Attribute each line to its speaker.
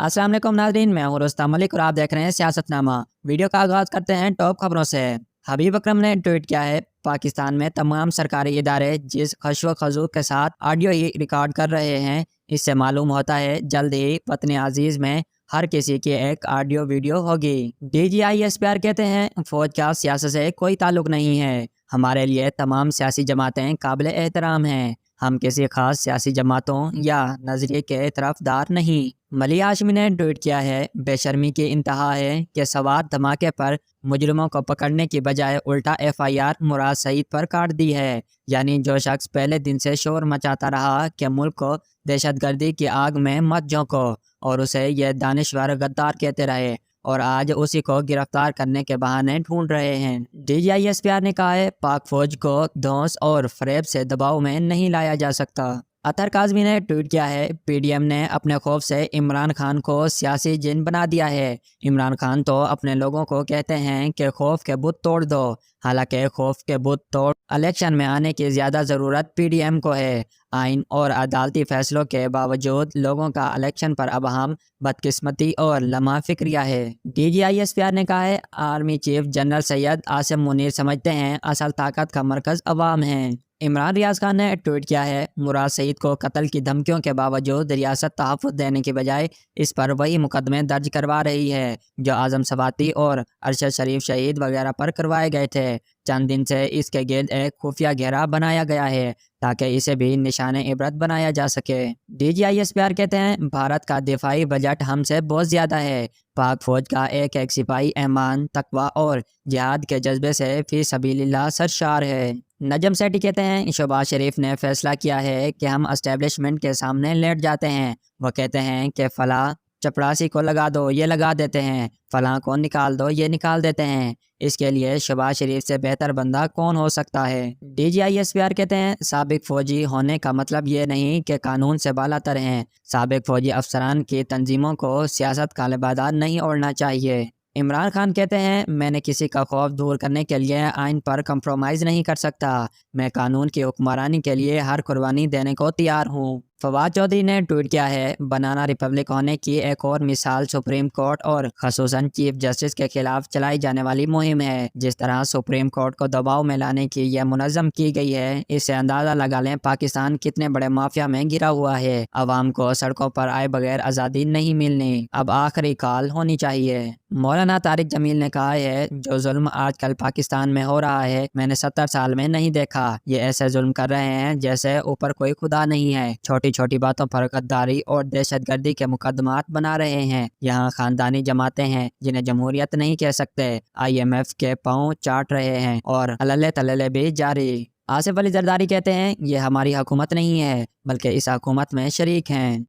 Speaker 1: अस्सलाम वालेकुम नाज़रीन, मैं हूं रुस्तम मलिक और आप देख रहे हैं सियासतनामा। वीडियो का आगाज़ करते हैं टॉप खबरों से। हबीब अकरम ने ट्वीट किया है, पाकिस्तान में तमाम सरकारी इदारे जिस खश्व खजू के साथ ऑडियो ही रिकॉर्ड कर रहे हैं, इससे मालूम होता है जल्द ही वतन अजीज़ में हर किसी की एक ऑडियो वीडियो होगी। DGISPR कहते हैं, फौज का सियासत से कोई ताल्लुक नहीं है। हमारे लिए तमाम सियासी जमातें काबिल एहतराम हैं। हम किसी खास सियासी जमातों या नजरिए के तरफदार नहीं। मलिया हाशमी ने ट्वीट किया है, बेशर्मी की इंतहा है कि सवार धमाके पर मुजरिमों को पकड़ने की बजाय उल्टा FIR मुराद सईद पर काट दी है। यानी जो शख्स पहले दिन से शोर मचाता रहा कि मुल्क को दहशतगर्दी की आग में मत झोंको और उसे यह दानिश्वर गद्दार कहते रहे, और आज उसी को गिरफ्तार करने के बहाने ढूंढ रहे हैं। DGISPR ने कहा है, पाक फौज को धौंस और फरेब से दबाव में नहीं लाया जा सकता। अतर काज़मी ने ट्वीट किया है, PDM ने अपने खौफ से इमरान खान को सियासी जिन बना दिया है। इमरान खान तो अपने लोगों को कहते हैं कि खौफ के बुत तोड़ दो, हालांकि खौफ के बुत तोड़ इलेक्शन में आने की ज़्यादा ज़रूरत PDM को है। आइन और अदालती फैसलों के बावजूद लोगों का इलेक्शन पर अबहम, बदकिस्मती और लम्हा फिक्रिया है। DGISPR ने कहा है, army chief general Syed Asim Munir समझते हैं असल ताकत का मरकज़ अवाम है। इमरान रियाज खान ने ट्वीट किया है, मुराद सईद को कत्ल की धमकियों के बावजूद रियासत तहफ़्फ़ुज़ देने के बजाय इस पर वही मुकदमे दर्ज करवा रही है जो आज़म सवाती और अरशद शरीफ शहीद वगैरह पर करवाए गए थे। चंद दिन से इसके गिर्द एक खुफिया घेरा बनाया गया है ताकि इसे भी निशान इबरत बनाया जा सके। DGISPR कहते हैं, भारत का दिफाई बजट हमसे बहुत ज़्यादा है। पाक फौज का एक एक सिपाही ईमान, तकवा और जिहाद के जज्बे से फी सबीलिल्लाह सरशार है। नजम सेठी कहते हैं, शहबाज शरीफ ने फैसला किया है कि हम एस्टेब्लिशमेंट के सामने लेट जाते हैं। वो कहते हैं कि फला चपरासी को लगा दो, ये लगा देते हैं, फलां को निकाल दो, ये निकाल देते हैं। इसके लिए शहबाज शरीफ से बेहतर बंदा कौन हो सकता है। DGISPR कहते हैं, साबिक फौजी होने का मतलब ये नहीं कि कानून से बालातर हैं। साबिक फौजी अफसरान की तंजीमों को सियासत का लिबादा नहीं ओढ़ना चाहिए। इमरान खान कहते हैं, मैंने किसी का खौफ दूर करने के लिए आइन पर कंप्रोमाइज़ नहीं कर सकता। मैं कानून की हुक्मरानी के लिए हर कुर्बानी देने को तैयार हूँ। फवाद चौधरी ने ट्वीट किया है, बनाना रिपब्लिक होने की एक और मिसाल सुप्रीम कोर्ट और खसूसन चीफ जस्टिस के खिलाफ चलाई जाने वाली मुहिम है। जिस तरह सुप्रीम कोर्ट को दबाव में लाने की यह मुनज़्ज़म की गई है, इससे अंदाज़ा लगा लें पाकिस्तान कितने बड़े माफिया में घिरा हुआ है। अवाम को सड़कों पर आए बगैर आज़ादी नहीं मिलनी, अब आखिरी कॉल होनी चाहिए। मौलाना तारिक जमील ने कहा है, जो जुल्म आजकल पाकिस्तान में हो रहा है मैंने 70 साल में नहीं देखा। ये ऐसे जुल्म कर रहे हैं जैसे ऊपर कोई खुदा नहीं है। छोटी छोटी बातों पर गद्दारी और दहशतगर्दी के मुकदमात बना रहे हैं। यहाँ खानदानी जमातें हैं जिन्हें जमहूरियत नहीं कह सकते। IMF के पाँव चाट रहे हैं और अल्ले तल्ले भी जारी। आसिफ अली जरदारी कहते हैं, ये हमारी हुकूमत नहीं है बल्कि इस हुकूमत में शरीक हैं।